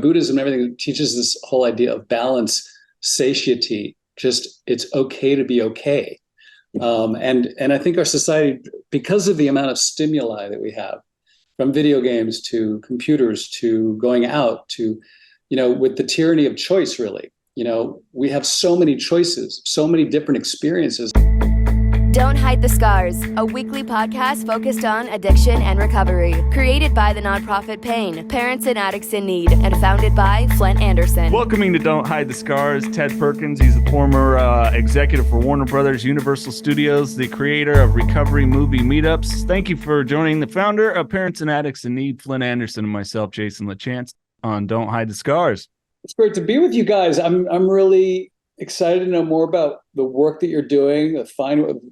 Buddhism and everything teaches this whole idea of balance, satiety, just it's okay to be okay. And I think our society, because of the amount of stimuli that we have, from video games to computers to going out to, with the tyranny of choice, really, we have so many choices, so many different experiences. Don't Hide the Scars, a weekly podcast focused on addiction and recovery. Created by the nonprofit PAIN, Parents and Addicts in Need, and founded by Flindt Andersen. Welcoming to Don't Hide the Scars, Ted Perkins. He's the former executive for Warner Brothers Universal Studios, the creator of Recovery Movie Meetups. Thank you for joining the founder of Parents and Addicts in Need, Flindt Andersen, and myself, Jason LaChance, on Don't Hide the Scars. It's great to be with you guys. I'm really excited to know more about the work that you're doing.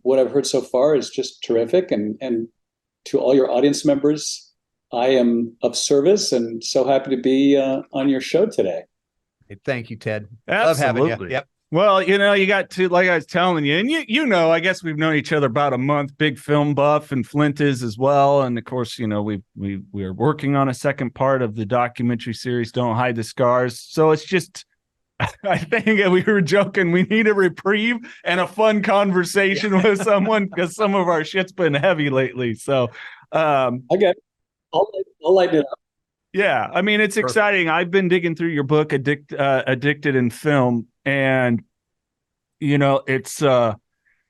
What I've heard so far is just terrific. And to all your audience members, I am of service and so happy to be on your show today. Thank you, Ted. Absolutely. Love having you. Yep. Well, you got to, like I was telling you, and I guess we've known each other about a month, big film buff, and Flindt is as well. And of course, we are working on a second part of the documentary series, Don't Hide the Scars. So it's just, I think we were joking, we need a reprieve and a fun conversation with someone because some of our shit's been heavy lately. So I'll lighten it up. Yeah, I mean, it's exciting. I've been digging through your book, Addicted in Film, and it's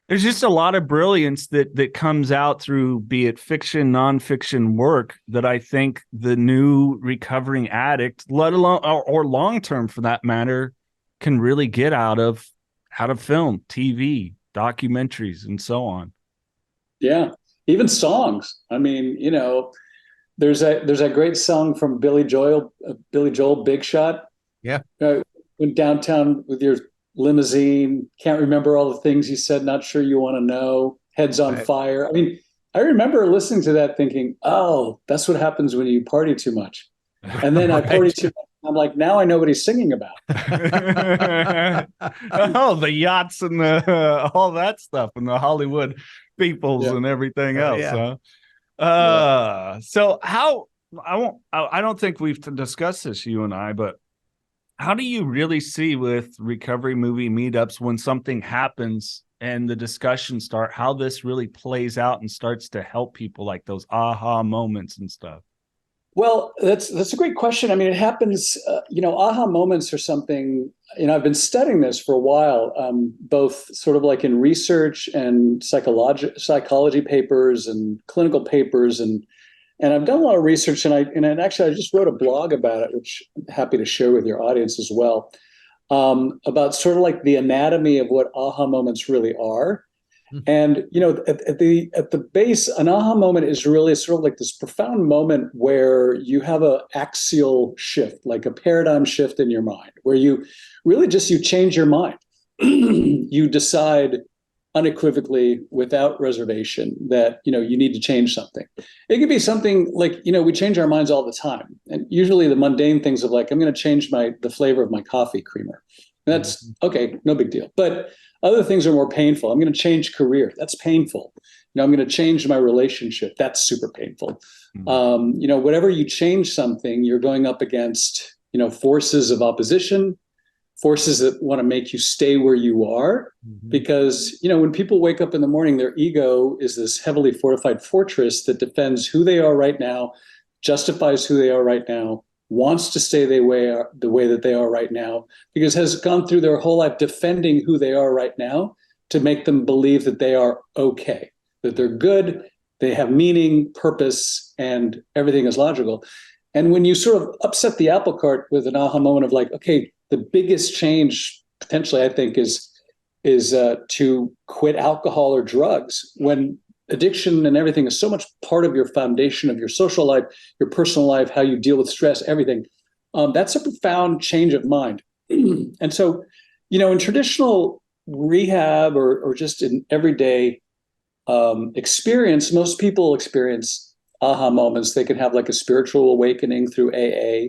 there's just a lot of brilliance that comes out through, be it fiction, nonfiction work, that I think the new recovering addict, let alone or long term for that matter, can really get out of film, TV, documentaries, and so on. Yeah, even songs. I mean, there's a great song from Billy Joel, Big Shot. Yeah. Went downtown with your limousine, can't remember all the things you said, not sure you want to know, heads on fire. I mean, I remember listening to that thinking, oh, that's what happens when you party too much. And then I party too much. I'm like, now I know what he's singing about. Oh, the yachts and all that stuff and the Hollywood peoples and everything else. Huh? So I don't think we've discussed this, you and I, but how do you really see with recovery movie meetups when something happens and the discussions start, how this really plays out and starts to help people, like those aha moments and stuff? Well, that's a great question. I mean, it happens, aha moments are something, I've been studying this for a while, both sort of like in research and psychology papers and clinical papers. And I've done a lot of research, and actually I just wrote a blog about it, which I'm happy to share with your audience as well, about sort of like the anatomy of what aha moments really are. And, at the base, an aha moment is really sort of like this profound moment where you have an axial shift, like a paradigm shift in your mind, where you really you change your mind. You decide unequivocally, without reservation, that, you need to change something. It could be something like, we change our minds all the time. And usually the mundane things of like, I'm going to change the flavor of my coffee creamer. And that's okay, no big deal. But other things are more painful. I'm going to change career. That's painful. I'm going to change my relationship. That's super painful. Whatever you change something, you're going up against, forces of opposition, forces that want to make you stay where you are. Because, when people wake up in the morning, their ego is this heavily fortified fortress that defends who they are right now, justifies who they are right now, wants to stay the way that they are right now, because has gone through their whole life defending who they are right now to make them believe that they are okay, that they're good, they have meaning, purpose, and everything is logical. And when you sort of upset the apple cart with an aha moment of like, okay, the biggest change potentially, I think, is to quit alcohol or drugs, when addiction and everything is so much part of your foundation of your social life, your personal life, how you deal with stress, everything. That's a profound change of mind. And so, in traditional rehab or just in everyday experience, most people experience aha moments. They can have like a spiritual awakening through AA.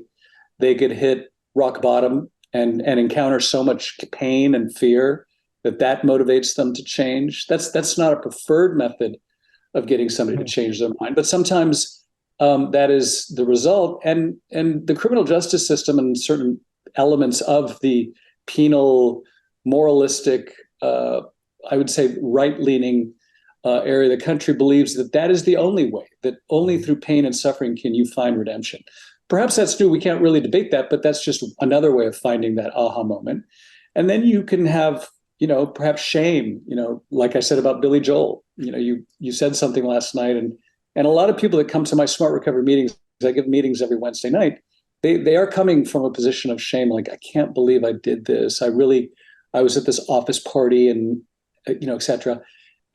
They could hit rock bottom and encounter so much pain and fear that motivates them to change. That's not a preferred method of getting somebody to change their mind. But sometimes that is the result. And the criminal justice system and certain elements of the penal, moralistic, I would say right-leaning area of the country believes that is the only way, that only through pain and suffering can you find redemption. Perhaps that's true. We can't really debate that, but that's just another way of finding that aha moment. And then you can have, perhaps shame, like I said about Billy Joel. You said something last night, and a lot of people that come to my Smart Recovery meetings, I give meetings every Wednesday night, they are coming from a position of shame, like, I can't believe I did this. I was at this office party and, et cetera.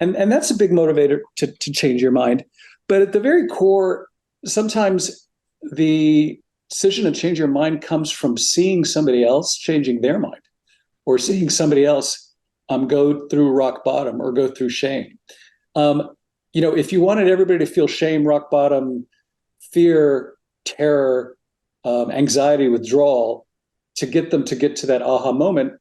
And that's a big motivator to change your mind. But at the very core, sometimes the decision to change your mind comes from seeing somebody else changing their mind, or seeing somebody else go through rock bottom or go through shame. If you wanted everybody to feel shame, rock bottom, fear, terror, anxiety, withdrawal, to get them to get to that aha moment,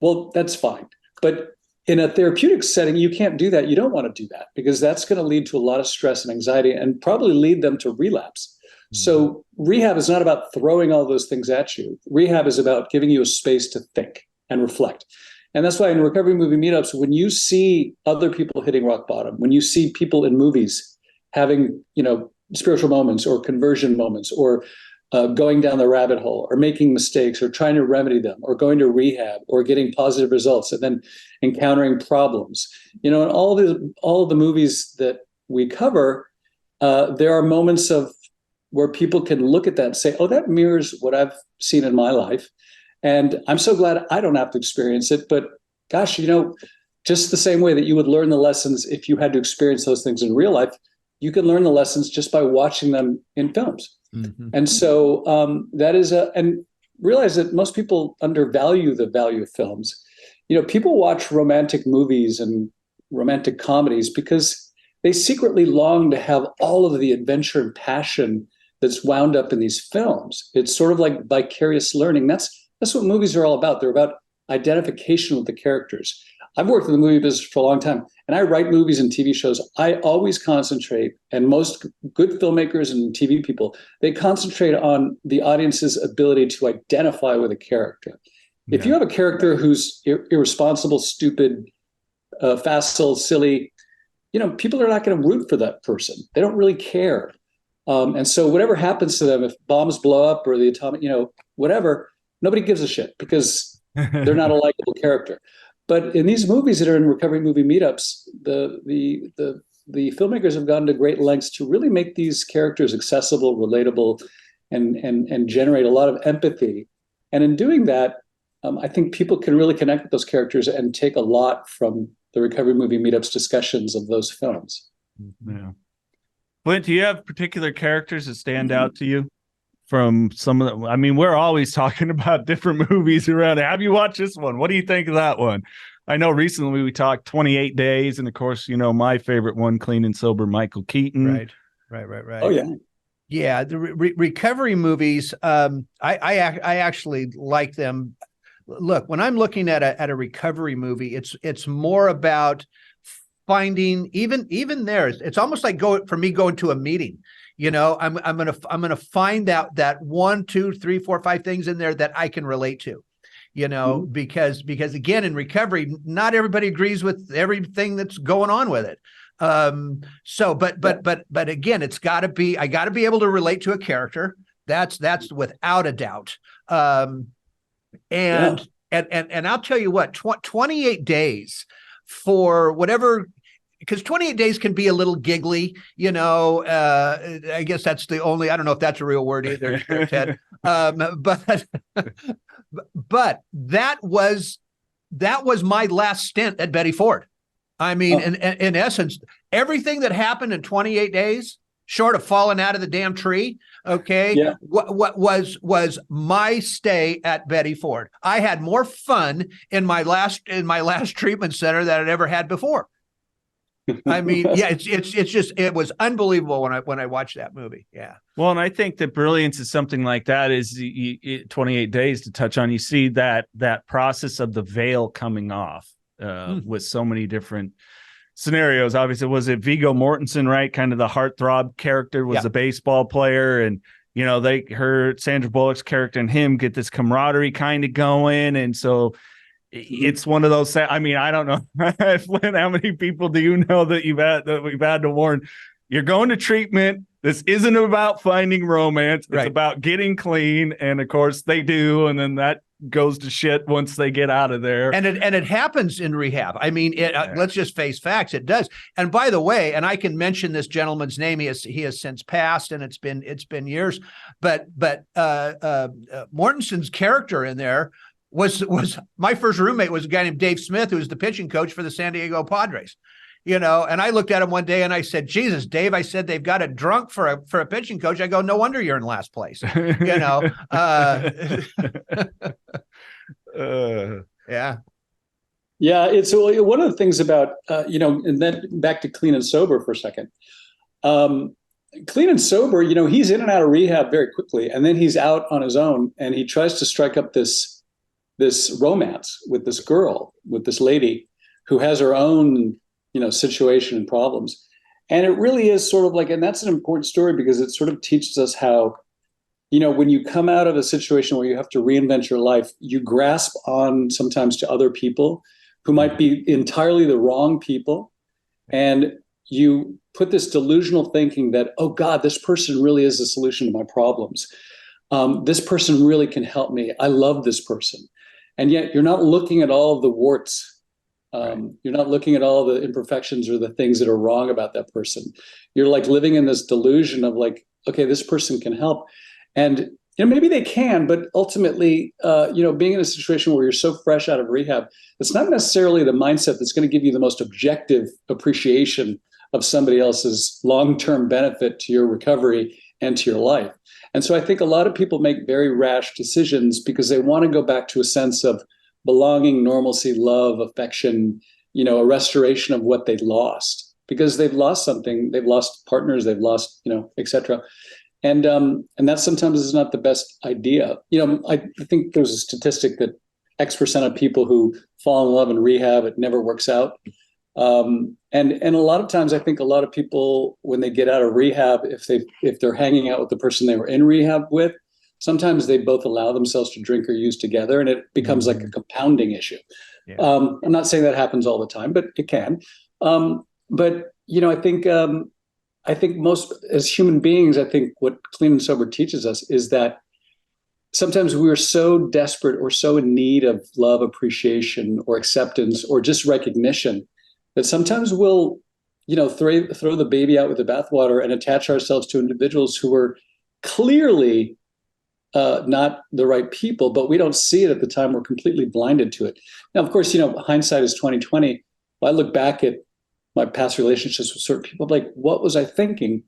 well, that's fine. But in a therapeutic setting, you can't do that. You don't want to do that, because that's going to lead to a lot of stress and anxiety and probably lead them to relapse. Mm-hmm. So rehab is not about throwing all those things at you. Rehab is about giving you a space to think and reflect. And that's why in recovery movie meetups, when you see other people hitting rock bottom, when you see people in movies having, spiritual moments or conversion moments, or going down the rabbit hole, or making mistakes, or trying to remedy them, or going to rehab, or getting positive results, and then encountering problems. In all of the movies that we cover, there are moments where people can look at that and say, oh, that mirrors what I've seen in my life. And I'm so glad I don't have to experience it. But gosh, just the same way that you would learn the lessons if you had to experience those things in real life, you can learn the lessons just by watching them in films. Mm-hmm. And so that is and realize that most people undervalue the value of films. People watch romantic movies and romantic comedies because they secretly long to have all of the adventure and passion that's wound up in these films. It's sort of like vicarious learning. That's what movies are all about. They're about identification with the characters. I've worked in the movie business for a long time, and I write movies and TV shows. I always concentrate, and most good filmmakers and TV people, they concentrate on the audience's ability to identify with a character. Yeah. If you have a character who's irresponsible, stupid, facile, silly, people are not going to root for that person. They don't really care. And so whatever happens to them, if bombs blow up or the atomic, whatever, nobody gives a shit, because they're not a likable character. But in these movies that are in recovery movie meetups, the filmmakers have gone to great lengths to really make these characters accessible, relatable, and generate a lot of empathy. And in doing that, I think people can really connect with those characters and take a lot from the recovery movie meetups discussions of those films. Yeah. Flindt, do you have particular characters that stand out to you from some of them? I mean, we're always talking about different movies around. Have you watched this one? What do you think of that one? I know recently we talked 28 Days, and of course, my favorite one, Clean and Sober, Michael Keaton. Right. Oh yeah. Yeah, the recovery movies, I actually like them. Look, when I'm looking at a recovery movie, it's more about finding even there. It's almost like going to a meeting. I'm gonna find out that 1, 2, 3, 4, 5 things in there that I can relate to. Mm-hmm. because again, in recovery, not everybody agrees with everything that's going on with it. But again, I got to be able to relate to a character. That's without a doubt. And I'll tell you what, 28 Days, for whatever, because 28 Days can be a little giggly, I guess that's the only, I don't know if that's a real word either, Ted. But that was my last stint at Betty Ford. I mean, in essence, everything that happened in 28 Days, short of falling out of the damn tree, okay, yeah. What was my stay at Betty Ford. I had more fun in my last treatment center than I'd ever had before. I mean, yeah, it was unbelievable when I watched that movie. Yeah. Well, and I think that brilliance is something like that is 28 Days to touch on. You see that process of the veil coming off with so many different scenarios. Obviously, was it Viggo Mortensen, right? Kind of the heartthrob character was the baseball player, and Sandra Bullock's character and him get this camaraderie kind of going, and so it's one of those. I mean, I don't know, Flindt, how many people do you know that we've had to warn? You're going to treatment. This isn't about finding romance. It's about getting clean, and of course they do, and then that goes to shit once they get out of there. And it happens in rehab. I mean, let's just face facts. It does. And by the way, and I can mention this gentleman's name. He has since passed, and it's been years. But Mortensen's character in there was my first roommate was a guy named Dave Smith, who was the pitching coach for the San Diego Padres. And I looked at him one day and I said, Jesus, Dave, I said, they've got a drunk for a pitching coach. I go, no wonder you're in last place. Yeah. It's one of the things about, and then back to clean and sober for a second. Clean and sober, he's in and out of rehab very quickly. And then he's out on his own and he tries to strike up this romance with this girl, with this lady who has her own situation and problems. And it really is sort of like, and that's an important story because it sort of teaches us how, when you come out of a situation where you have to reinvent your life, you grasp on sometimes to other people who might be entirely the wrong people. And you put this delusional thinking that, oh God, this person really is the solution to my problems. This person really can help me. I love this person. And yet you're not looking at all of the warts. You're not looking at all the imperfections or the things that are wrong about that person. You're like living in this delusion of like, okay, this person can help. And maybe they can, but ultimately, being in a situation where you're so fresh out of rehab, it's not necessarily the mindset that's going to give you the most objective appreciation of somebody else's long-term benefit to your recovery and to your life. And so I think a lot of people make very rash decisions because they want to go back to a sense of belonging, normalcy, love, affection, a restoration of what they lost because they've lost something. They've lost partners, they've lost, et cetera. And that sometimes is not the best idea. I think there's a statistic that X% of people who fall in love in rehab, it never works out. And a lot of times I think a lot of people, when they get out of rehab, if they're hanging out with the person they were in rehab with, sometimes they both allow themselves to drink or use together, and it becomes like a compounding issue. Yeah. I'm not saying that happens all the time, but it can. I think most as human beings, I think what clean and sober teaches us is that sometimes we are so desperate or so in need of love, appreciation, or acceptance, or just recognition that sometimes we'll, throw the baby out with the bathwater and attach ourselves to individuals who are clearly not the right people, but we don't see it at the time. We're completely blinded to it. Now, of course, hindsight is 2020. I look back at my past relationships with certain people, I'm like, what was I thinking?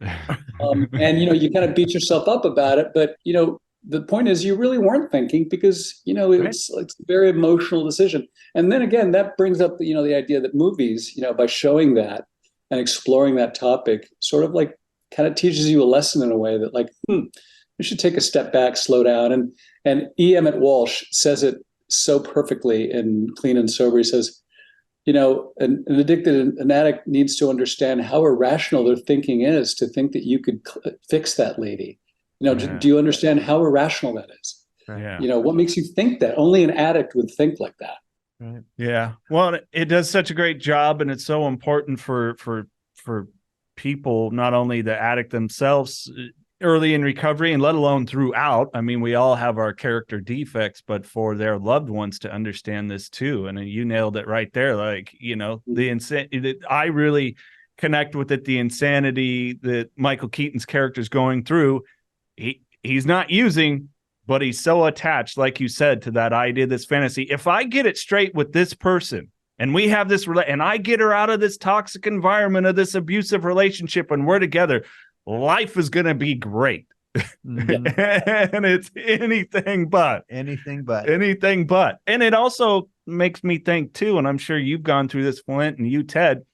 And you kind of beat yourself up about it, but the point is you really weren't thinking because it's a very emotional decision. And then again, that brings up the idea that movies, by showing that and exploring that topic, sort of like kind of teaches you a lesson in a way that like, we should take a step back, slow down. And E. Emmett Walsh says it so perfectly in Clean and Sober. He says, an addicted, an addict needs to understand how irrational their thinking is to think that you could fix that lady. Do you understand how irrational that is? Yeah. What makes you think that? Only an addict would think like that. Right. Yeah. Well, it does such a great job, and it's so important for people, not only the addict themselves early in recovery and let alone throughout. I mean, we all have our character defects, but for their loved ones to understand this too. And you nailed it right there. Like, the insanity, I really connect with it. The insanity that Michael Keaton's character is going through. He's not using, but he's so attached, like you said, to that idea, this fantasy. If I get it straight with this person and we have this, and I get her out of this toxic environment of this abusive relationship and we're together, life is going to be great. Mm-hmm. And it's anything but. And it also makes me think too, and I'm sure you've gone through this, Flindt, and you, Ted,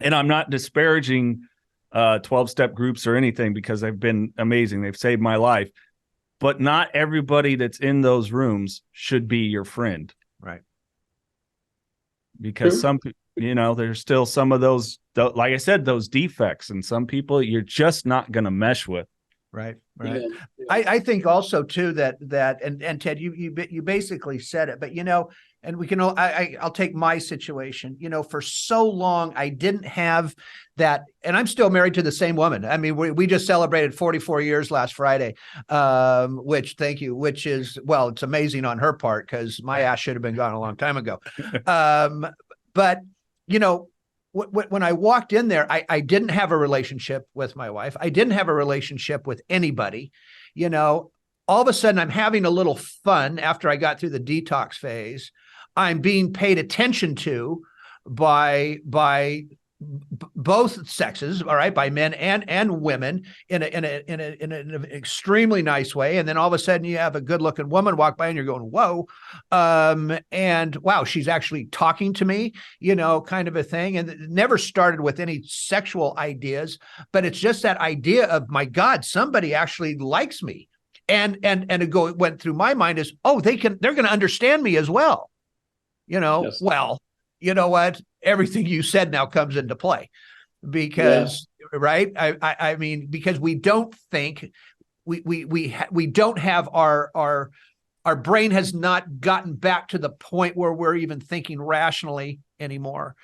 and I'm not disparaging 12-step groups or anything because they've been amazing. They've saved my life. But not everybody that's in those rooms should be your friend. Right. Because there's still some of those, like I said, those defects, and some people you're just not going to mesh with. Right. Yeah. I think also too that and Ted, you basically said it, but and we can I'll take my situation. For so long I didn't have that, and I'm still married to the same woman. I mean, we just celebrated 44 years last Friday, which is, well, it's amazing on her part, because my ass should have been gone a long time ago. But when I walked in there, I didn't have a relationship with my wife. I didn't have a relationship with anybody. All of a sudden I'm having a little fun after I got through the detox phase. I'm being paid attention to by both sexes, all right, by men and women in an extremely nice way. And then all of a sudden you have a good looking woman walk by and you're going, whoa. And wow, she's actually talking to me, kind of a thing. And it never started with any sexual ideas, but it's just that idea of, my God, somebody actually likes me. And it went through my mind as, oh, they're going to understand me as well. Yes. Well, you know what? Everything you said now comes into play, because, right. I mean, because we don't think we don't have our brain has not gotten back to the point where we're even thinking rationally anymore,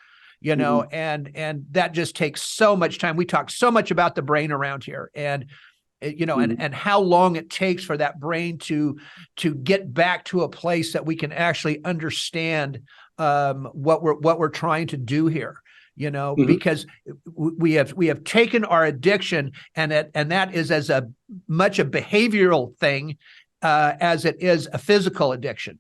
and that just takes so much time. We talk so much about the brain around here, and and how long it takes for that brain to get back to a place that we can actually understand what we're trying to do here, because we have taken our addiction and that is as much a behavioral thing as it is a physical addiction.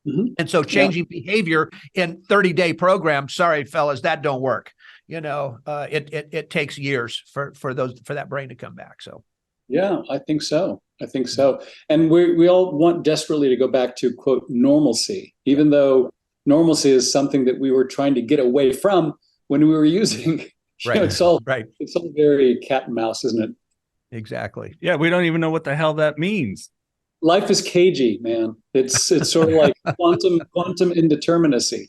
And so changing behavior in 30-day programs, sorry, fellas, that don't work. It takes years for that brain to come back. So. Yeah, I think so. And we all want desperately to go back to, quote, normalcy, even though normalcy is something that we were trying to get away from when we were using. Right. It's all very cat and mouse, isn't it? Exactly. Yeah, we don't even know what the hell that means. Life is cagey, man. It's sort of like quantum indeterminacy,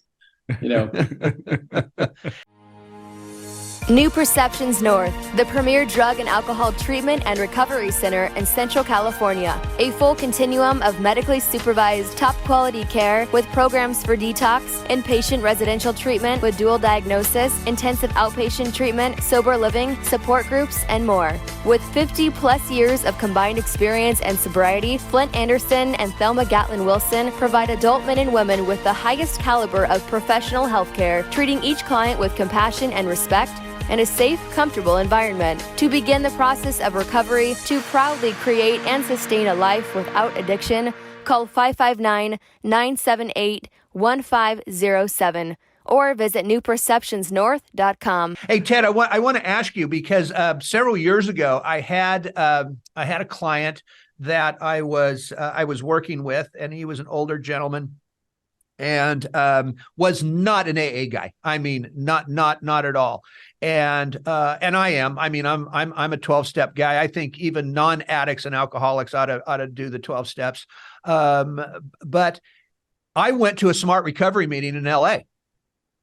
New Perceptions North, the premier drug and alcohol treatment and recovery center in Central California. A full continuum of medically supervised, top-quality care with programs for detox, inpatient residential treatment with dual diagnosis, intensive outpatient treatment, sober living, support groups, and more. With 50-plus years of combined experience and sobriety, Flindt, Andersen, and Thelma Gatlin Wilson provide adult men and women with the highest caliber of professional health care, treating each client with compassion and respect, and a safe, comfortable environment to begin the process of recovery. To proudly create and sustain a life without addiction, call 559-978-1507 or visit newperceptionsnorth.com. Hey, Ted, I want to ask you, because several years ago I had a client that I was working with, and he was an older gentleman, and was not an AA guy. I mean, not at all. And I am. I mean, I'm a 12-step guy. I think even non-addicts and alcoholics ought to do the 12 steps. But I went to a Smart Recovery meeting in LA.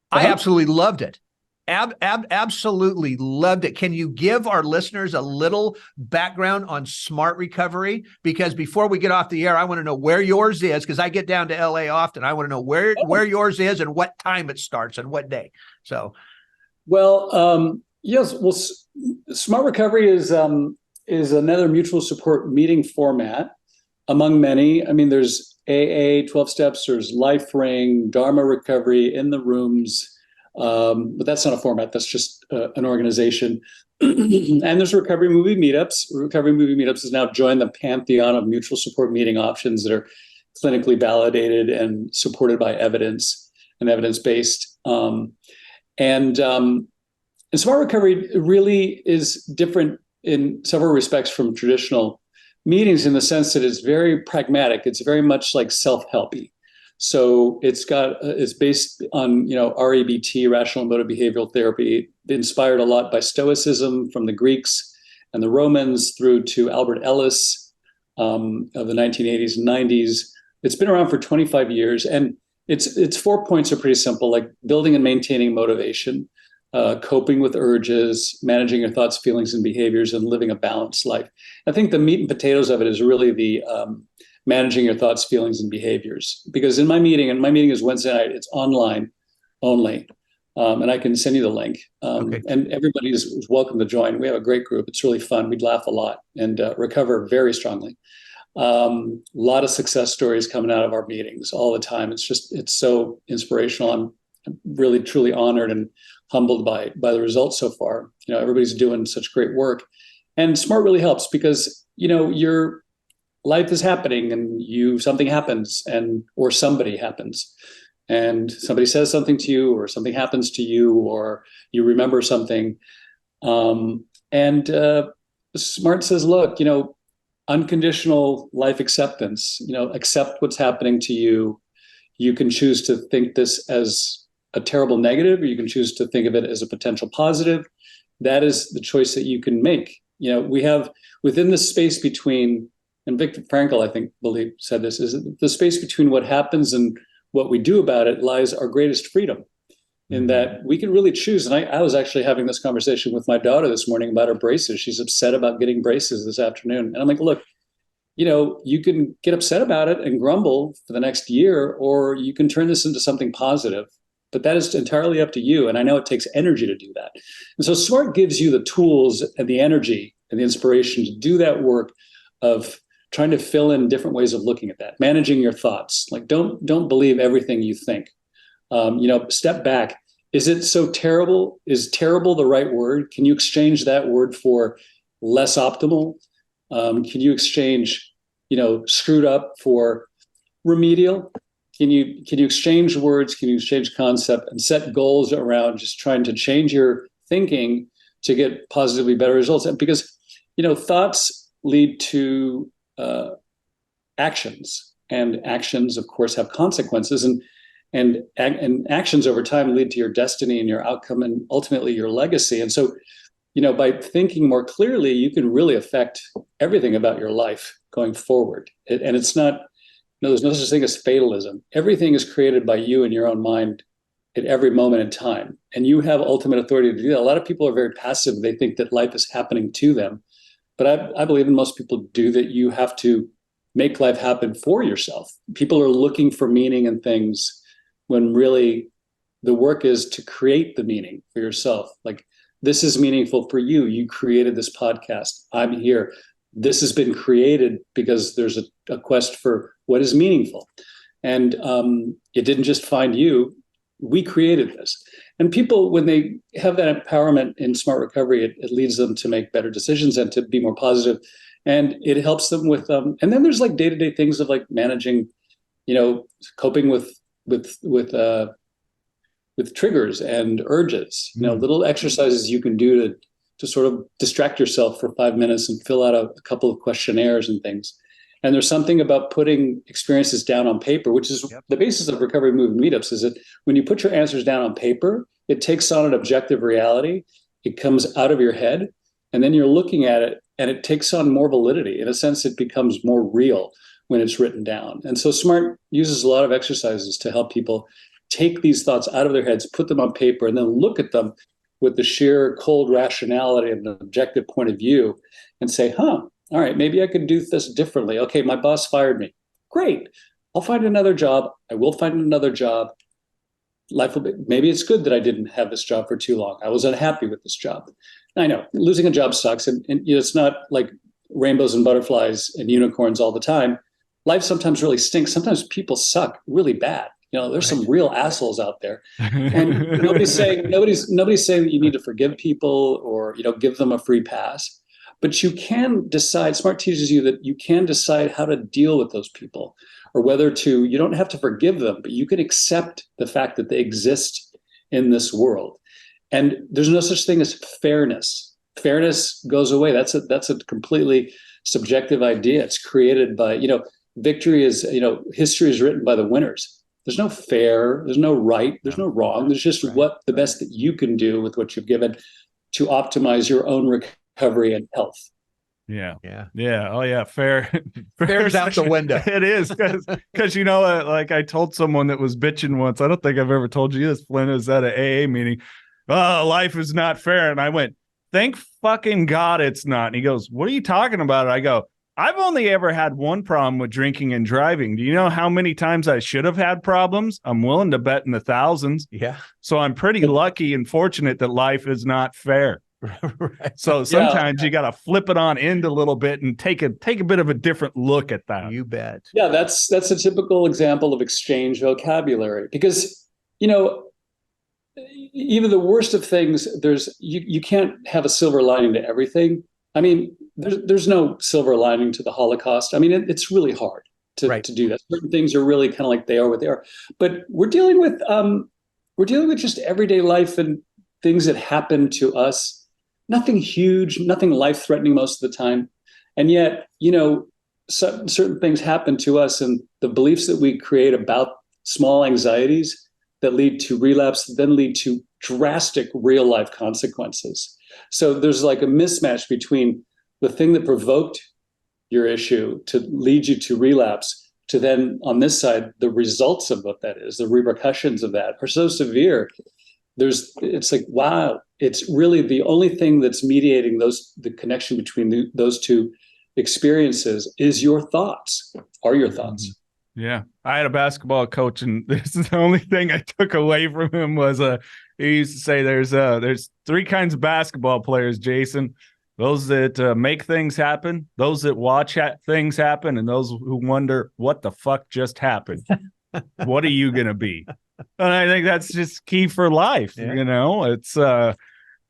I absolutely loved it. Absolutely loved it. Can you give our listeners a little background on Smart Recovery? Because before we get off the air, I want to know where yours is, because I get down to LA often. I want to know where yours is and what time it starts and what day. So, well, yes. Well, Smart Recovery is another mutual support meeting format among many. I mean, there's AA, 12 steps, there's Life Ring, Dharma Recovery, In the Rooms. But that's not a format. That's just an organization. And there's Recovery Movie Meetups. Recovery Movie Meetups has now joined the pantheon of mutual support meeting options that are clinically validated and supported by evidence and evidence-based. And Smart Recovery really is different in several respects from traditional meetings, in the sense that it's very pragmatic. It's very much like self-helpy. So it's based on, REBT, rational emotive behavioral therapy, inspired a lot by Stoicism from the Greeks and the Romans, through to Albert Ellis of the 1980s and 90s. It's been around for 25 years. And Its 4 points are pretty simple, like building and maintaining motivation, coping with urges, managing your thoughts, feelings, and behaviors, and living a balanced life. I think the meat and potatoes of it is really the managing your thoughts, feelings, and behaviors. Because in my meeting, and my meeting is Wednesday night, it's online only. And I can send you the link. Okay. And everybody is welcome to join. We have a great group. It's really fun. We'd laugh a lot and recover very strongly. A lot of success stories coming out of our meetings all the time. It's so inspirational. I'm really, truly honored and humbled by the results so far. Everybody's doing such great work. And SMART really helps because, your life is happening and something happens or somebody happens. And somebody says something to you, or something happens to you, or you remember something. SMART says, look, unconditional life acceptance, accept what's happening to you. You can choose to think this as a terrible negative, or you can choose to think of it as a potential positive. That is the choice that you can make. We have within the space between, and Viktor Frankl, I think, said this, is the space between what happens and what we do about it lies our greatest freedom, in that we can really choose. And I was actually having this conversation with my daughter this morning about her braces. She's upset about getting braces this afternoon. And I'm like, look, you can get upset about it and grumble for the next year, or you can turn this into something positive. But that is entirely up to you. And I know it takes energy to do that. And so SMART gives you the tools and the energy and the inspiration to do that work of trying to fill in different ways of looking at that, managing your thoughts. Like, don't believe everything you think. Step back. Is it so terrible? Is terrible the right word? Can you exchange that word for less optimal? Can you exchange, screwed up for remedial? Can you exchange words? Can you exchange concept and set goals around just trying to change your thinking to get positively better results? And because, thoughts lead to actions, and actions, of course, have consequences, and actions over time lead to your destiny and your outcome and ultimately your legacy. And so, by thinking more clearly, you can really affect everything about your life going forward. And it's not, there's no such thing as fatalism. Everything is created by you in your own mind at every moment in time. And you have ultimate authority to do that. A lot of people are very passive. They think that life is happening to them. But I believe, and most people do, that you have to make life happen for yourself. People are looking for meaning in things when really the work is to create the meaning for yourself. Like, this is meaningful for you. You created this podcast. I'm here. This has been created because there's a quest for what is meaningful. And it didn't just find you. We created this. And people, when they have that empowerment in SMART recovery, it leads them to make better decisions and to be more positive. And it helps them with, and then there's like day-to-day things of like managing, coping with triggers and urges, little exercises you can do to sort of distract yourself for 5 minutes and fill out a couple of questionnaires and things. And there's something about putting experiences down on paper, which is the basis of recovery movement meetups, is that when you put your answers down on paper, it takes on an objective reality. It comes out of your head, and then you're looking at it, and it takes on more validity. In a sense, it becomes more real when it's written down. And so SMART uses a lot of exercises to help people take these thoughts out of their heads, put them on paper, and then look at them with the sheer cold rationality and an objective point of view and say, all right, maybe I could do this differently. Okay, my boss fired me. Great. I'll find another job. I will find another job. Life will be, maybe it's good that I didn't have this job for too long. I was unhappy with this job. I know losing a job sucks. And it's not like rainbows and butterflies and unicorns all the time. Life sometimes really stinks. Sometimes people suck really bad. There's some real assholes out there. And nobody's saying that you need to forgive people or, give them a free pass. But you can decide, SMART teaches you that you can decide how to deal with those people, or whether you don't have to forgive them, but you can accept the fact that they exist in this world. And there's no such thing as fairness. Fairness goes away. That's a completely subjective idea. It's created by, victory is, history is written by the winners. There's no fair, there's no right, there's no wrong. There's just what the best that you can do with what you've given to optimize your own recovery and health. Yeah. Yeah. Yeah. Oh yeah. Fair. Fair's out the window. It is because like I told someone that was bitching once. I don't think I've ever told you this, Flindt, is at an AA meeting. Oh, life is not fair. And I went, thank fucking God it's not. And he goes, what are you talking about? I go, I've only ever had one problem with drinking and driving. Do you know how many times I should have had problems? I'm willing to bet in the thousands. Yeah. So I'm pretty lucky and fortunate that life is not fair. Right. So sometimes you got to flip it on end a little bit and take a bit of a different look at that. You bet. Yeah, that's a typical example of exchange vocabulary, because, even the worst of things, you can't have a silver lining to everything. I mean, there's no silver lining to the Holocaust. I mean, it's really hard to do that. Certain things are really kind of like they are what they are. But we're dealing with just everyday life and things that happen to us. Nothing huge, nothing life-threatening most of the time. And yet, certain things happen to us, and the beliefs that we create about small anxieties that lead to relapse then lead to drastic real-life consequences. So there's like a mismatch between the thing that provoked your issue to lead you to relapse, to then on this side, the results of what that is, the repercussions of that are so severe. It's like, wow, it's really the only thing that's mediating the connection between those two experiences is your thoughts, are your thoughts. Yeah. I had a basketball coach, and this is the only thing I took away from him was he used to say there's three kinds of basketball players, Jason. Those that make things happen, those that watch things happen, and those who wonder what the fuck just happened. What are you going to be? And I think that's just key for life. Yeah. It's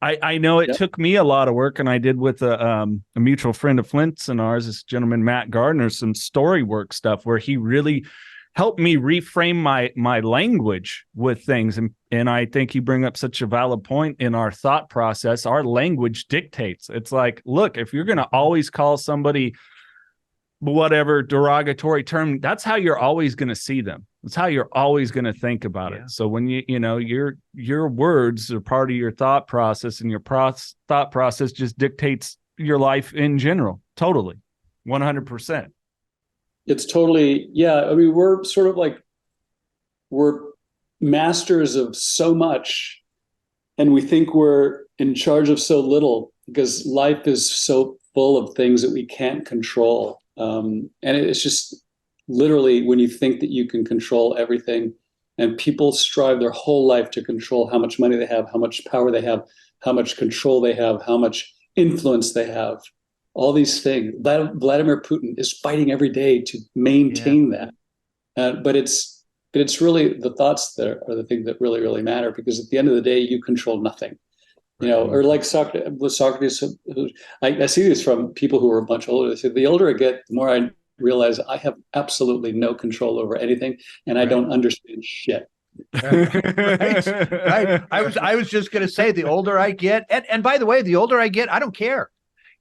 I know it took me a lot of work, and I did with a mutual friend of Flint's and ours, this gentleman, Matt Gardner, some story work stuff where he really helped me reframe my language with things. And I think you bring up such a valid point in our thought process. Our language dictates. It's like, look, if you're going to always call somebody whatever derogatory term, that's how you're always going to see them. It's how you're always going to think about it. So when your words are part of your thought process, and your thought process just dictates your life in general. Totally. 100%. It's totally, yeah. I mean, we're sort of like, we're masters of so much, and we think we're in charge of so little, because life is so full of things that we can't control. And it's just literally when you think that you can control everything, and people strive their whole life to control how much money they have, how much power they have, how much control they have, how much influence they have, all these things. Vladimir Putin is fighting every day to maintain that. But it's really the thoughts that are the thing that really, really matter, because at the end of the day, you control nothing. Or like Socrates, I see this from people who are much older. They say, the older I get, the more I realize I have absolutely no control over anything, and I don't understand shit. Right. I was just going to say, the older I get, and by the way, the older I get, I don't care.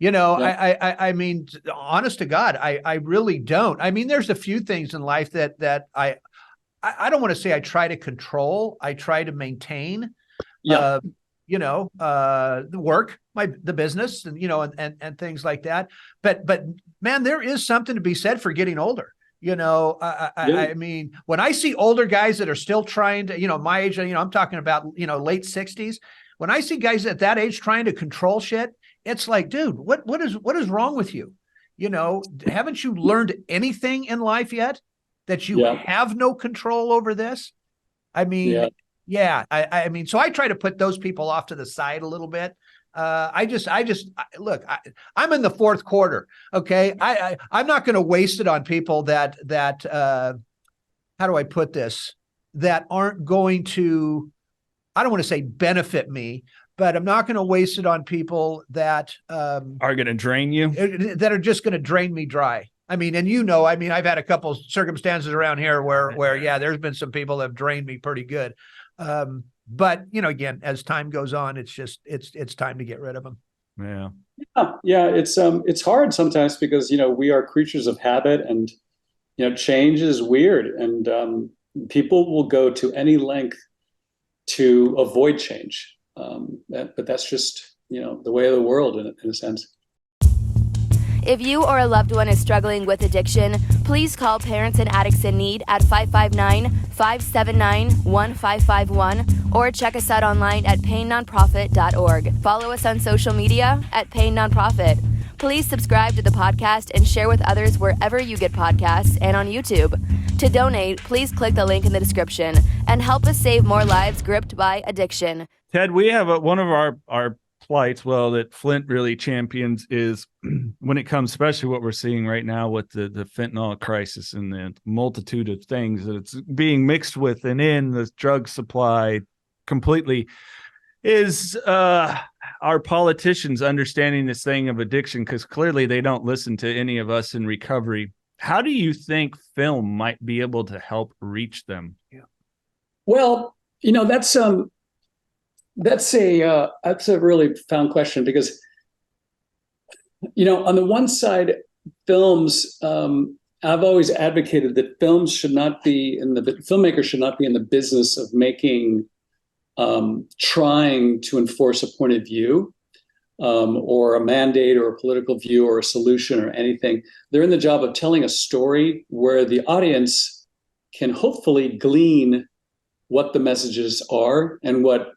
I mean, honest to God, I really don't. I mean, there's a few things in life that I don't want to say I try to control. I try to maintain. The work, the business, and and things like that. But man, there is something to be said for getting older. I mean, when I see older guys that are still trying to, my age, I'm talking about, late 60s. When I see guys at that age trying to control shit, it's like, dude, what is wrong with you? Haven't you learned anything in life yet that you have no control over this? I mean, I mean, so I try to put those people off to the side a little bit. Look, I'm in the fourth quarter. Okay. I'm not going to waste it on people that how do I put this? That aren't going to, I don't want to say benefit me, but I'm not going to waste it on people that are going to drain you, that are just going to drain me dry. I mean, and I've had a couple circumstances around here where there's been some people that have drained me pretty good. But again, as time goes on, it's time to get rid of them. Yeah. It's hard sometimes, because, we are creatures of habit, and, change is weird, and, people will go to any length to avoid change. But that's just, the way of the world in a sense. If you or a loved one is struggling with addiction, please call Parents and Addicts in Need at 559-579-1551 or check us out online at painnonprofit.org. Follow us on social media at Pain Nonprofit. Please subscribe to the podcast and share with others wherever you get podcasts and on YouTube. To donate, please click the link in the description and help us save more lives gripped by addiction. Ted, we have one of our plights, well, that Flindt really champions is when it comes, especially what we're seeing right now with the fentanyl crisis and the multitude of things that it's being mixed with and in the drug supply completely, is our politicians understanding this thing of addiction, because clearly they don't listen to any of us in recovery. How do you think film might be able to help reach them? Yeah. Well, that's a really profound question, because on the one side, films, I've always advocated that films should not be filmmakers should not be in the business of making, trying to enforce a point of view, or a mandate or a political view or a solution or anything. They're in the job of telling a story where the audience can hopefully glean what the messages are and what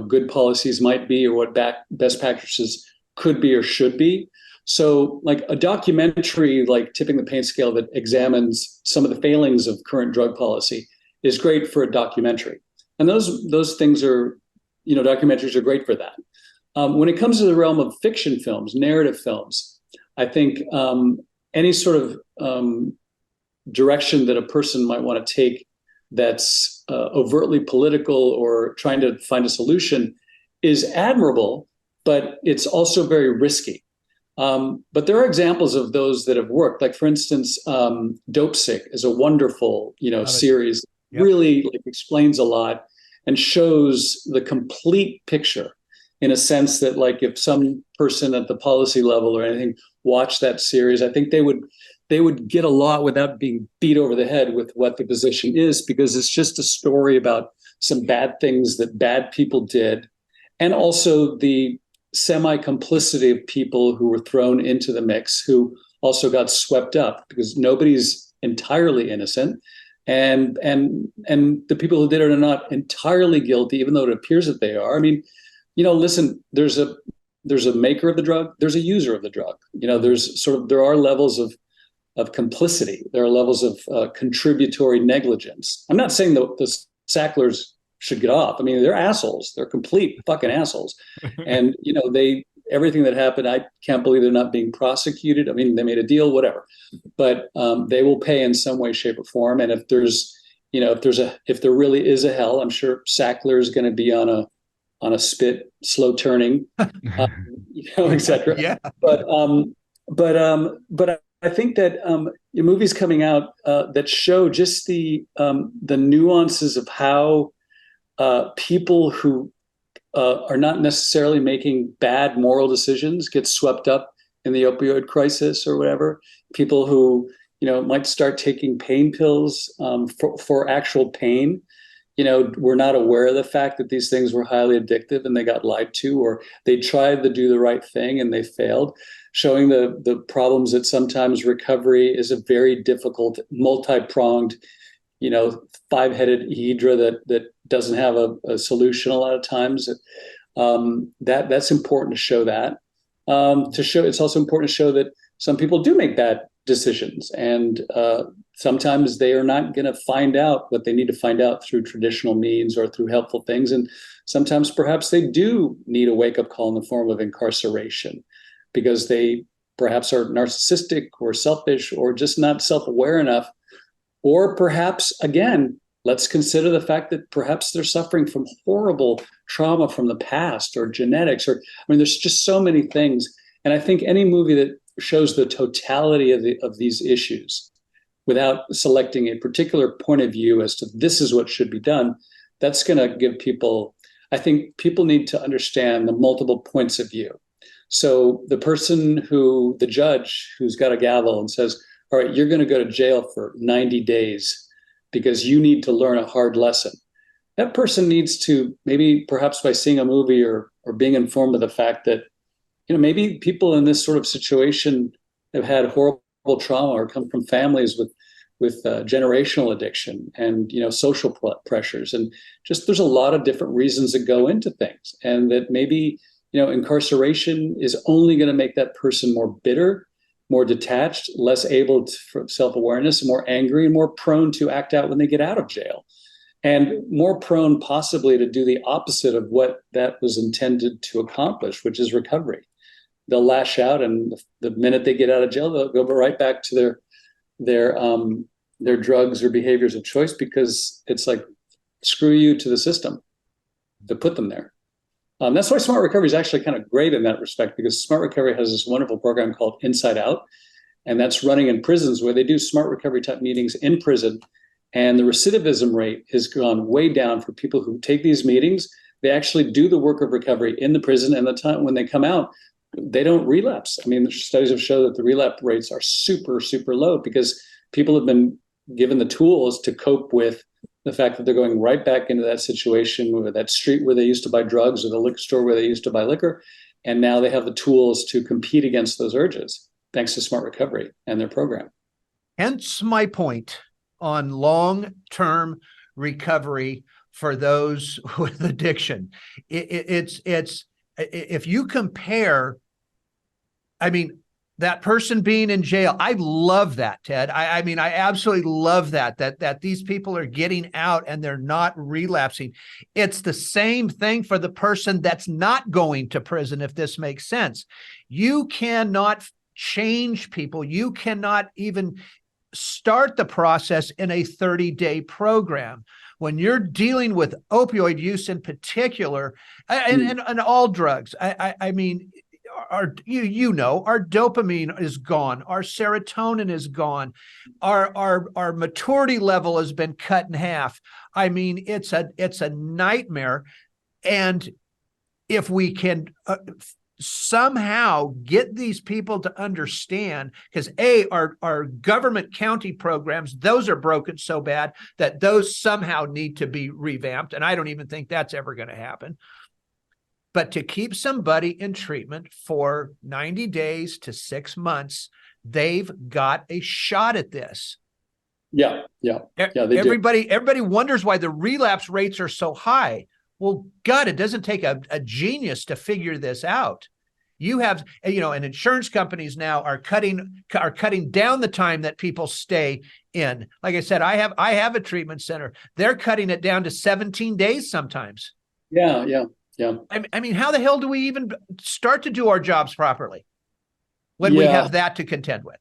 good policies might be, or what best practices could be or should be. So like a documentary like Tipping the Pain Scale that examines some of the failings of current drug policy is great for a documentary. And those things are, documentaries are great for that. When it comes to the realm of fiction films, narrative films, I think any sort of direction that a person might want to take that's overtly political or trying to find a solution is admirable, but it's also very risky. But there are examples of those that have worked. Like, for instance, Dope Sick is a wonderful, series. Yep. Really explains a lot and shows the complete picture, in a sense that, like, if some person at the policy level or anything watched that series, I think they would get a lot without being beat over the head with what the position is, because it's just a story about some bad things that bad people did, and also the semi-complicity of people who were thrown into the mix, who also got swept up, because nobody's entirely innocent. And the people who did it are not entirely guilty, even though it appears that they are. I mean, listen, there's a maker of the drug, there's a user of the drug. There are levels of complicity. There are levels of contributory negligence. I'm not saying that the Sacklers should get off. I mean, they're assholes. They're complete fucking assholes. And, everything that happened, I can't believe they're not being prosecuted. I mean, they made a deal, whatever, but they will pay in some way, shape, or form. And if there really is a hell, I'm sure Sackler is going to be on a spit, slow turning, et cetera. Yeah. But I think that movies coming out that show just the nuances of how people who are not necessarily making bad moral decisions get swept up in the opioid crisis or whatever. People who might start taking pain pills for actual pain. Were not aware of the fact that these things were highly addictive, and they got lied to, or they tried to do the right thing and they failed, showing the problems that sometimes recovery is a very difficult, multi-pronged, five-headed hydra that doesn't have a solution a lot of times. That's important to show that. It's also important to show that some people do make bad decisions, and sometimes they are not going to find out what they need to find out through traditional means or through helpful things. And sometimes perhaps they do need a wake-up call in the form of incarceration, because they perhaps are narcissistic or selfish or just not self-aware enough. Or perhaps, again, let's consider the fact that perhaps they're suffering from horrible trauma from the past or genetics, there's just so many things. And I think any movie that shows the totality of these issues without selecting a particular point of view as to this is what should be done, that's going to give people, I think people need to understand the multiple points of view. So the judge who's got a gavel and says, all right, you're going to go to jail for 90 days because you need to learn a hard lesson. That person needs to, maybe perhaps by seeing a movie or being informed of the fact that, maybe people in this sort of situation have had horrible trauma or come from families with generational addiction and social pressures, and just there's a lot of different reasons that go into things, and that maybe incarceration is only going to make that person more bitter, more detached, less able for self-awareness, more angry, and more prone to act out when they get out of jail, and more prone possibly to do the opposite of what that was intended to accomplish, which is recovery. They'll lash out, and the minute they get out of jail, they'll go right back to their drugs or behaviors of choice, because it's like, screw you to the system to put them there. That's why Smart Recovery is actually kind of great in that respect, because Smart Recovery has this wonderful program called Inside Out, and that's running in prisons where they do Smart Recovery type meetings in prison. And the recidivism rate has gone way down for people who take these meetings. They actually do the work of recovery in the prison, and the time when they come out, they don't relapse. I mean, the studies have shown that the relapse rates are super, super low, because people have been given the tools to cope with the fact that they're going right back into that situation, or that street where they used to buy drugs, or the liquor store where they used to buy liquor. And now they have the tools to compete against those urges, thanks to Smart Recovery and their program. Hence my point on long-term recovery for those with addiction. It's if you compare, I mean, that person being in jail, I love that, Ted. I mean, I absolutely love that these people are getting out and they're not relapsing. It's the same thing for the person that's not going to prison, if this makes sense. You cannot change people. You cannot even start the process in a 30-day program. When you're dealing with opioid use in particular, and all drugs, I mean, our dopamine is gone, our serotonin is gone, our maturity level has been cut in half. I mean, it's a nightmare. And if we can somehow get these people to understand, because our government county programs, those are broken so bad that those somehow need to be revamped, and I don't even think that's ever going to happen. But to keep somebody in treatment for 90 days to 6 months, they've got a shot at this. Yeah. Everybody wonders why the relapse rates are so high. Well, God, it doesn't take a genius to figure this out. You have, and insurance companies now are cutting down the time that people stay in. Like I said, I have a treatment center. They're cutting it down to 17 days sometimes. Yeah. I mean, how the hell do we even start to do our jobs properly when we have that to contend with?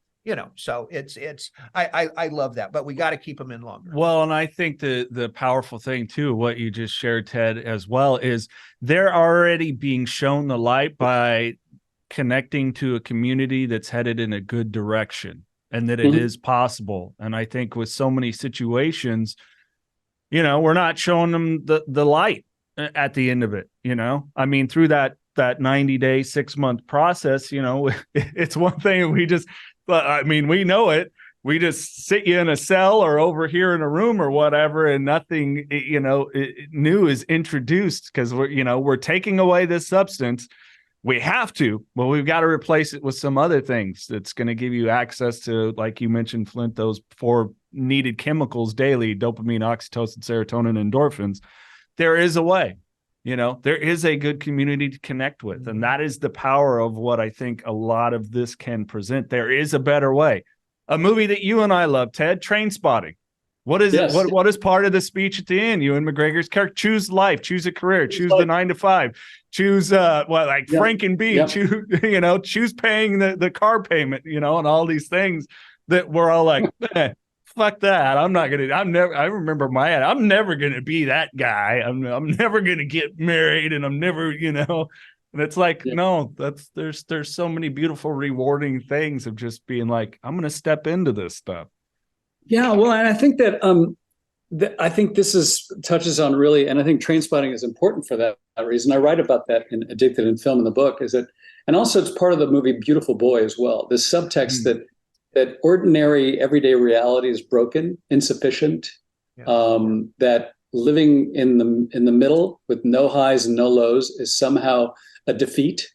So I love that, but we got to keep them in longer. Well, and I think the powerful thing too, what you just shared, Ted, as well, is they're already being shown the light by connecting to a community that's headed in a good direction, and that it is possible. And I think with so many situations, we're not showing them the light at the end of it. I mean, through that 90-day, 6-month process, it's one thing we know it. We just sit you in a cell or over here in a room or whatever, and nothing, new is introduced, because we're taking away this substance. We have to, but we've got to replace it with some other things that's going to give you access to, like you mentioned, Flindt, those 4 needed chemicals daily: dopamine, oxytocin, serotonin, endorphins. There is a way. There is a good community to connect with. And that is the power of what I think a lot of this can present. There is a better way. A movie that you and I love, Ted, Trainspotting. What is it? What is part of the speech at the end? Ewan McGregor's character: choose life, choose a career, choose the 9 to 5, choose Frank and B, choose paying the car payment, and all these things that we're all like, fuck that. I'm never going to be that guy. I'm never going to get married, and I'm never, and it's like, no, there's so many beautiful, rewarding things of just being like, I'm going to step into this stuff. Yeah. Well, and I think that, I think this touches on really, and I think Trainspotting is important for that reason. I write about that in Addicted in Film in the book, and also it's part of the movie Beautiful Boy as well. This subtext that ordinary everyday reality is broken, insufficient, that living in the middle with no highs and no lows is somehow a defeat,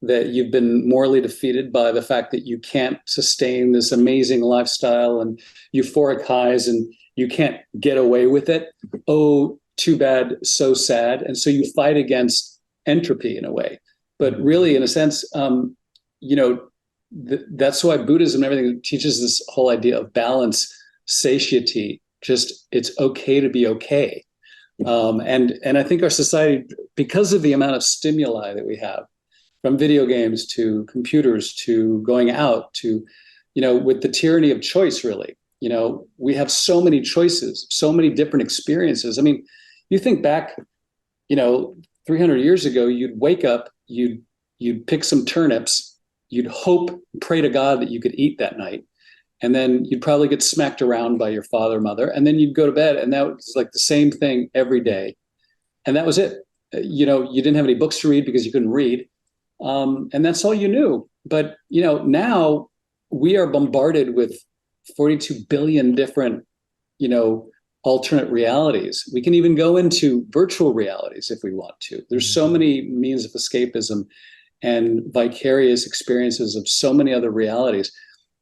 that you've been morally defeated by the fact that you can't sustain this amazing lifestyle and euphoric highs and you can't get away with it. Oh, too bad, so sad. And so you fight against entropy in a way. But really, in a sense, that's why Buddhism and everything teaches this whole idea of balance, satiety, just it's okay to be okay. And I think our society, because of the amount of stimuli that we have, from video games to computers to going out to, with the tyranny of choice, really, we have so many choices, so many different experiences. I mean, you think back, 300 years ago, you'd wake up, you'd pick some turnips, you'd hope, pray to God that you could eat that night. And then you'd probably get smacked around by your father or mother. And then you'd go to bed. And that was like the same thing every day. And that was it. You didn't have any books to read because you couldn't read. And that's all you knew. But, now we are bombarded with 42 billion different, alternate realities. We can even go into virtual realities if we want to. There's so many means of escapism and vicarious experiences of so many other realities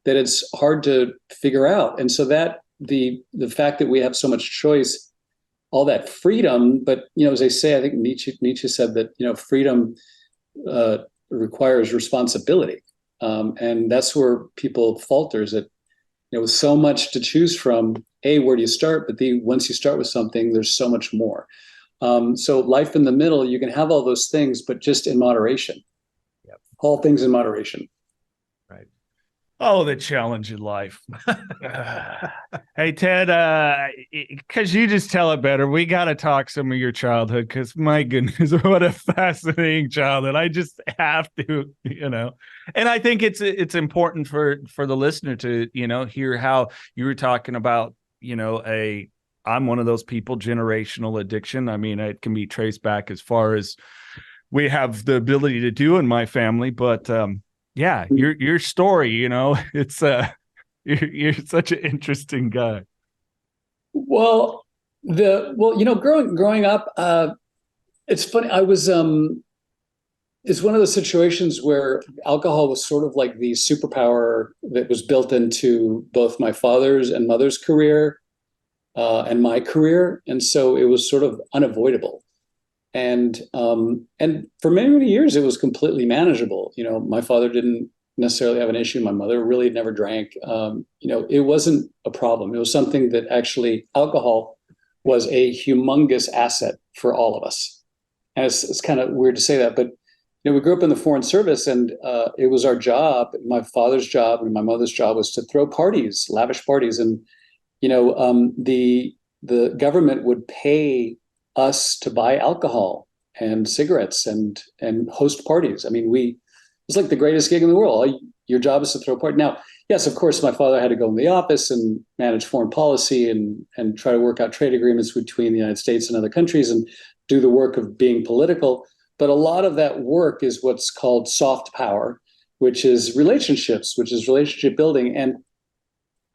that it's hard to figure out. And so that the fact that we have so much choice, all that freedom, but, as they say, I think Nietzsche said that, freedom requires responsibility. And that's where people falter, is that, with so much to choose from, where do you start? But once you start with something, there's so much more. So life in the middle, you can have all those things, but just in moderation. Yep. All things in moderation. Right. Oh, the challenge in life. Hey, Ted, because you just tell it better, we got to talk some of your childhood, because my goodness, what a fascinating childhood. I just have to, and I think it's important for the listener to, hear how you were talking about, I'm one of those people, generational addiction. I mean, it can be traced back as far as we have the ability to do in my family, but, yeah, your story, it's you're such an interesting guy. Well, growing up, it's funny. I was it's one of those situations where alcohol was sort of like the superpower that was built into both my father's and mother's career, and my career, and so it was sort of unavoidable. And for many, many years, it was completely manageable. My father didn't necessarily have an issue. My mother really never drank. It wasn't a problem. It was something that actually alcohol was a humongous asset for all of us. And it's kind of weird to say that, but we grew up in the Foreign Service, and it was our job, my father's job and my mother's job, was to throw parties, lavish parties. And, the government would pay us to buy alcohol and cigarettes and host parties. I mean, it was like the greatest gig in the world. Your job is to throw a party. Now, yes, of course, my father had to go in the office and manage foreign policy and try to work out trade agreements between the United States and other countries and do the work of being political. But a lot of that work is what's called soft power, which is relationships, which is relationship building. And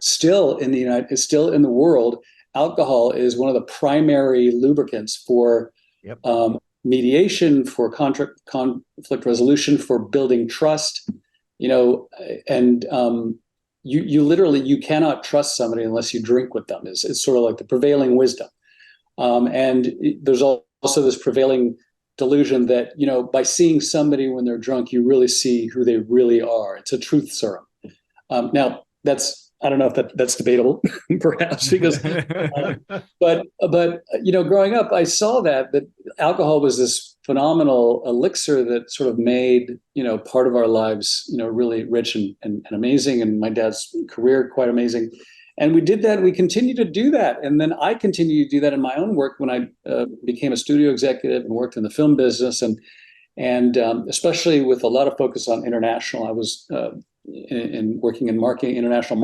still in the world, alcohol is one of the primary lubricants for mediation, for conflict resolution, for building trust. And you literally, you cannot trust somebody unless you drink with them. It's sort of like the prevailing wisdom. And there's also this prevailing delusion that, by seeing somebody when they're drunk, you really see who they really are. It's a truth serum. Now, I don't know if that's debatable, perhaps, because, but growing up, I saw that alcohol was this phenomenal elixir that sort of made, part of our lives, really rich and amazing. And my dad's career, quite amazing. And we did that. We continue to do that. And then I continue to do that in my own work when I became a studio executive and worked in the film business. And especially with a lot of focus on international, I was in working in marketing, international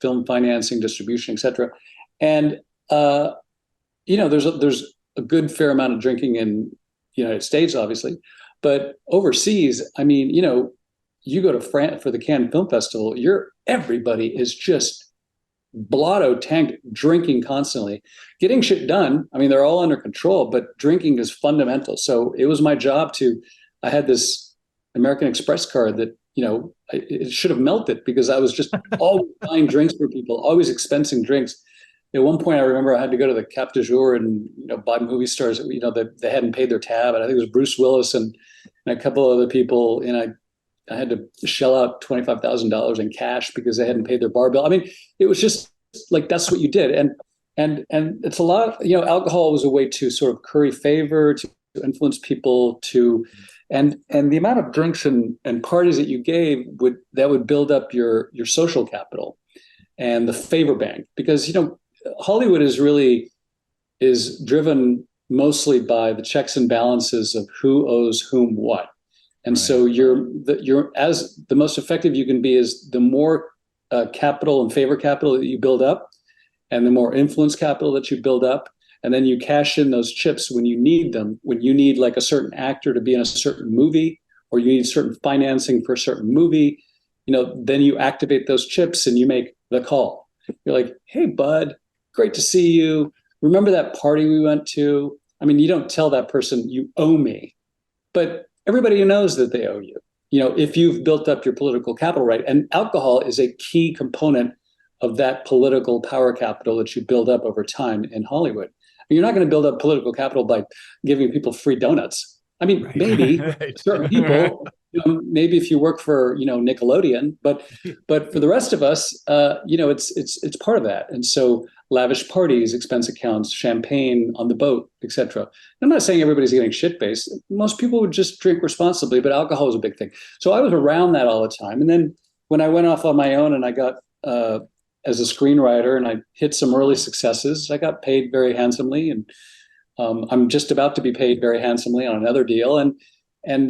film financing, distribution, et cetera. And, there's a good fair amount of drinking in the United States, obviously, but overseas, I mean, you go to France for the Cannes Film Festival, everybody is just blotto tanked, drinking constantly, getting shit done. I mean, they're all under control, but drinking is fundamental. So it was my job I had this American Express card that, it should have melted because I was just always buying drinks for people, always expensing drinks. At one point, I remember I had to go to the Cap de Jour and buy movie stars. They hadn't paid their tab, and I think it was Bruce Willis and a couple other people. And I had to shell out $25,000 in cash because they hadn't paid their bar bill. I mean, it was just like that's what you did, and it's a lot. Alcohol was a way to sort of curry favor, to influence people, and the amount of drinks and parties that you gave would build up your social capital and the favor bank, because Hollywood is driven mostly by the checks and balances of who owes whom what. And so you're as the most effective you can be is the more capital and favor capital that you build up, and the more influence capital that you build up, and then you cash in those chips when you need them. When you need like a certain actor to be in a certain movie, or you need certain financing for a certain movie, then you activate those chips and you make the call. You're like, hey, bud, great to see you. Remember that party we went to? I mean, you don't tell that person you owe me, but everybody knows that they owe you, if you've built up your political capital right. And alcohol is a key component of that political power capital that you build up over time in Hollywood. You're not going to build up political capital by giving people free donuts. I mean, maybe certain people, maybe if you work for, Nickelodeon, but for the rest of us, it's part of that. And so lavish parties, expense accounts, champagne on the boat, etc. I'm not saying everybody's getting shit-faced. Most people would just drink responsibly, but alcohol is a big thing. So I was around that all the time. And then when I went off on my own and I got, as a screenwriter, and I hit some early successes, I got paid very handsomely. And I'm just about to be paid very handsomely on another deal. And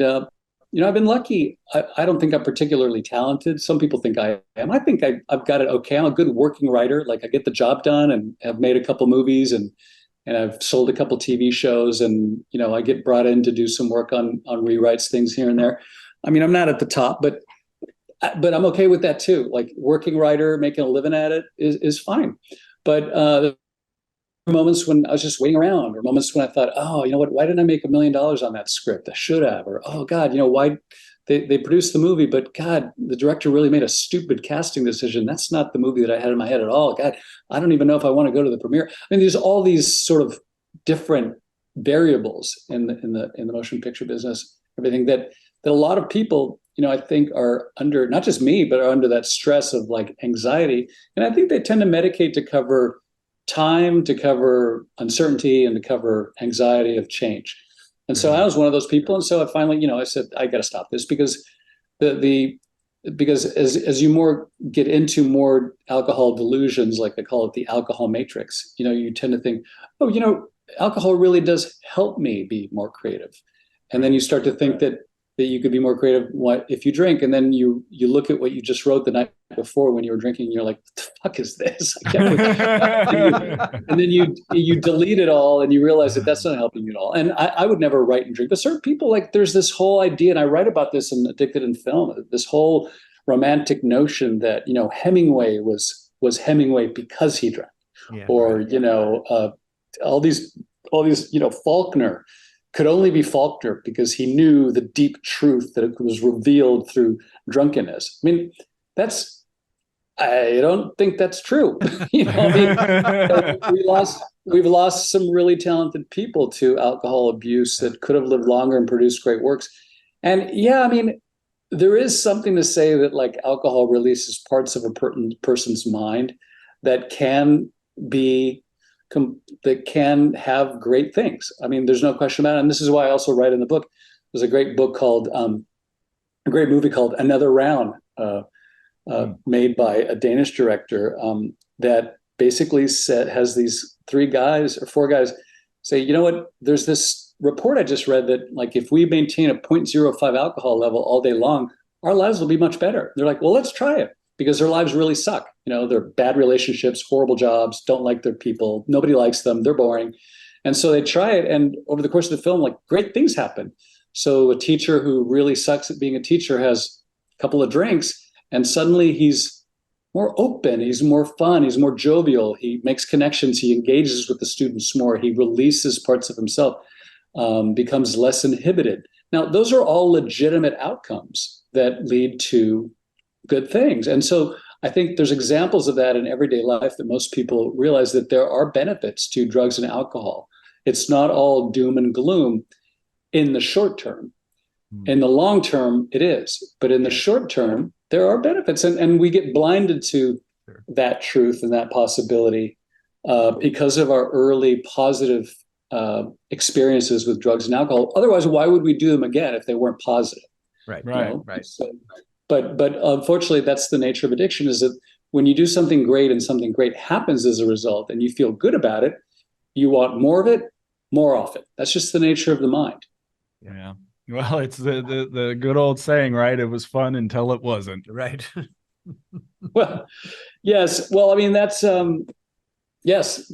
I've been lucky. I don't think I'm particularly talented. Some people think I am. I think I've got it okay. I'm a good working writer. Like I get the job done, and have made a couple movies, and I've sold a couple TV shows, and I get brought in to do some work on rewrites, things here and there. I mean, I'm not at the top, but I'm okay with that too. Like working writer, making a living at it is fine. But there were moments when I was just waiting around, or moments when I thought, oh, why didn't I make $1 million on that script? I should have. Or, oh God, why they produced the movie, but God, the director really made a stupid casting decision. That's not the movie that I had in my head at all. God, I don't even know if I want to go to the premiere. I mean, there's all these sort of different variables in the motion picture business, everything that a lot of people, I think are under, not just me, but are under that stress of like anxiety. And I think they tend to medicate to cover time, to cover uncertainty, and to cover anxiety of change. And so I was one of those people. And so I finally, I said, I got to stop this, because because as you get into more alcohol delusions, like they call it the alcohol matrix, you tend to think, oh, alcohol really does help me be more creative. And then you start to think that you could be more creative if you drink, and then you look at what you just wrote the night before when you were drinking, and you're like, what the fuck is this? I can't and then you delete it all, and you realize that that's not helping you at all. And I would never write and drink, but certain people, like, there's this whole idea, and I write about this in Addicted in Film, this whole romantic notion that Hemingway was Hemingway because he drank, all these Faulkner could only be Faulkner because he knew the deep truth that was revealed through drunkenness. I mean, I don't think that's true. We've lost some really talented people to alcohol abuse that could have lived longer and produced great works. And there is something to say that like alcohol releases parts of a person's mind that can have great things. I mean, there's no question about it. And this is why I also write in the book. There's a great book called, a great movie called Another Round, made by a Danish director, that basically has these 3 guys or 4 guys say, you know what, there's this report I just read that like if we maintain a 0.05 alcohol level all day long, our lives will be much better. They're like, well, let's try it, because their lives really suck. They're bad relationships, horrible jobs, don't like their people, nobody likes them, they're boring. And so they try it, and over the course of the film, like great things happen. So a teacher who really sucks at being a teacher has a couple of drinks, and suddenly he's more open, he's more fun, he's more jovial, he makes connections, he engages with the students more, he releases parts of himself, becomes less inhibited. Now, those are all legitimate outcomes that lead to good things. And so I think there's examples of that in everyday life that most people realize that there are benefits to drugs and alcohol. It's not all doom and gloom in the short term. In the long term, it is. But in the short term, there are benefits. And we get blinded to that truth and that possibility because of our early positive experiences with drugs and alcohol. Otherwise, why would we do them again if they weren't positive? Right. Right. So, but unfortunately, that's the nature of addiction, is that when you do something great and something great happens as a result and you feel good about it, you want more of it more often. That's just the nature of the mind. Yeah. Well, it's the good old saying, right? It was fun until it wasn't. Right. Well, yes. Well, I mean, that's yes.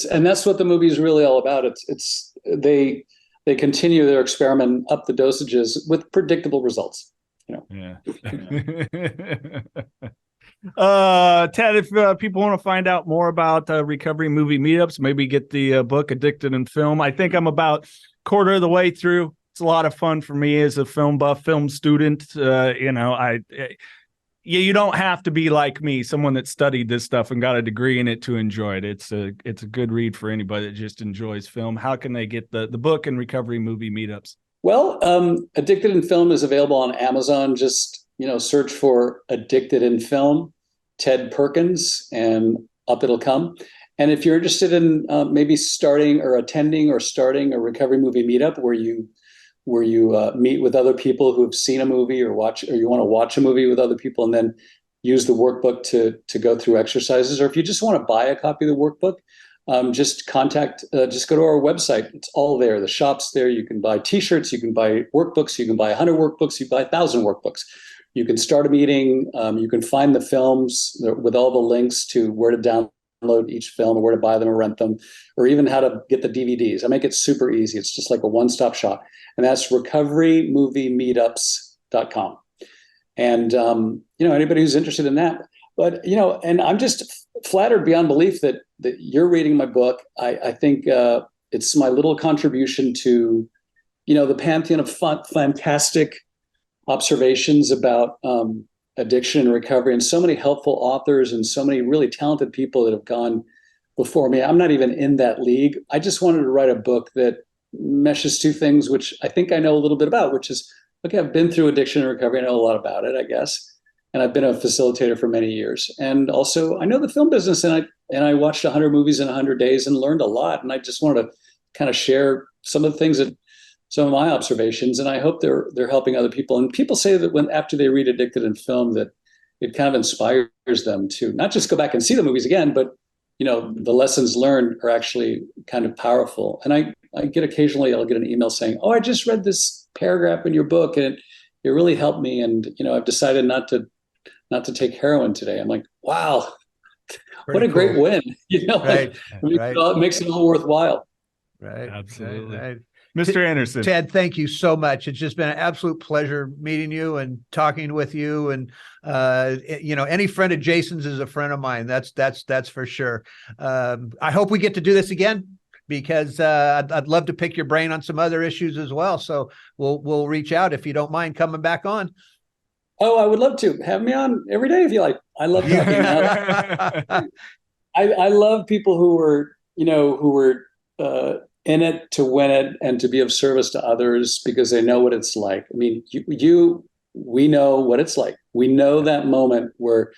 And that's what the movie is really all about. They continue their experiment up the dosages with predictable results. Yeah. Ted, if people want to find out more about recovery movie meetups, maybe get the book Addicted in Film. I think I'm about quarter of the way through. It's a lot of fun for me as a film buff, film student. You don't have to be like me, someone that studied this stuff and got a degree in it to enjoy it. It's a good read for anybody that just enjoys film. How can they get the book and recovery movie meetups? Well, Addicted in Film is available on Amazon. Just, search for Addicted in Film, Ted Perkins, and up it'll come. And if you're interested in maybe starting or attending or starting a recovery movie meetup where you meet with other people who have seen a movie or you want to watch a movie with other people and then use the workbook to go through exercises, or if you just want to buy a copy of the workbook, just go to our website. It's all there. The shop's there. You can buy t-shirts, you can buy workbooks, you can buy 100 workbooks, you can buy 1,000 workbooks. You can start a meeting. You can find the films with all the links to where to download each film or where to buy them or rent them, or even how to get the DVDs. I make it super easy. It's just like a one-stop shop. And that's recoverymoviemeetups.com. And, anybody who's interested in that. But, and I'm just flattered beyond belief that you're reading my book. I think it's my little contribution to, the pantheon of fantastic observations about addiction and recovery, and so many helpful authors and so many really talented people that have gone before me. I'm not even in that league. I just wanted to write a book that meshes two things, which I think I know a little bit about, which is, okay, I've been through addiction and recovery. I know a lot about it, I guess. And I've been a facilitator for many years. And also I know the film business, and I watched 100 movies in 100 days and learned a lot. And I just wanted to kind of share some of the things some of my observations, and I hope they're helping other people. And people say that after they read Addicted in Film, that it kind of inspires them to not just go back and see the movies again, but the lessons learned are actually kind of powerful. And I'll get an email saying, "Oh, I just read this paragraph in your book, and it really helped me. And I've decided not to take heroin today." I'm like, wow, what a great win! Right. It makes it all worthwhile. Right. Absolutely. Right. Mr. Andersen. Ted, thank you so much. It's just been an absolute pleasure meeting you and talking with you. And, any friend of Jason's is a friend of mine. That's for sure. I hope we get to do this again, because I'd love to pick your brain on some other issues as well. So we'll reach out if you don't mind coming back on. Oh, I would love to. Have me on every day if you like. I love talking. I love people who were in it to win it and to be of service to others because they know what it's like. I mean, we know what it's like. We know that moment where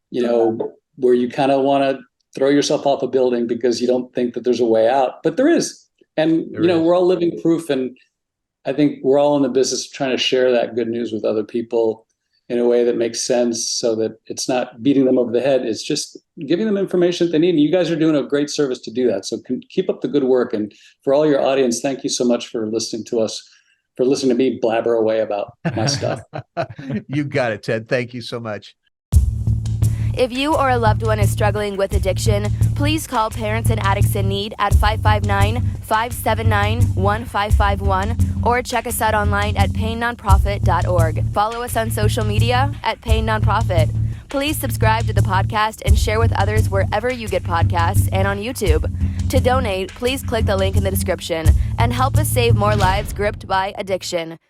you kind of want to throw yourself off a building because you don't think that there's a way out, but there is. And, we're all living proof. And I think we're all in the business of trying to share that good news with other people in a way that makes sense, so that it's not beating them over the head. It's just giving them information that they need. And you guys are doing a great service to do that. So keep up the good work. And for all your audience, thank you so much for listening to us, for listening to me blabber away about my stuff. You got it, Ted. Thank you so much. If you or a loved one is struggling with addiction, please call Parents and Addicts in Need at 559-579-1551 or check us out online at painnonprofit.org. Follow us on social media at Pain Nonprofit. Please subscribe to the podcast and share with others wherever you get podcasts and on YouTube. To donate, please click the link in the description and help us save more lives gripped by addiction.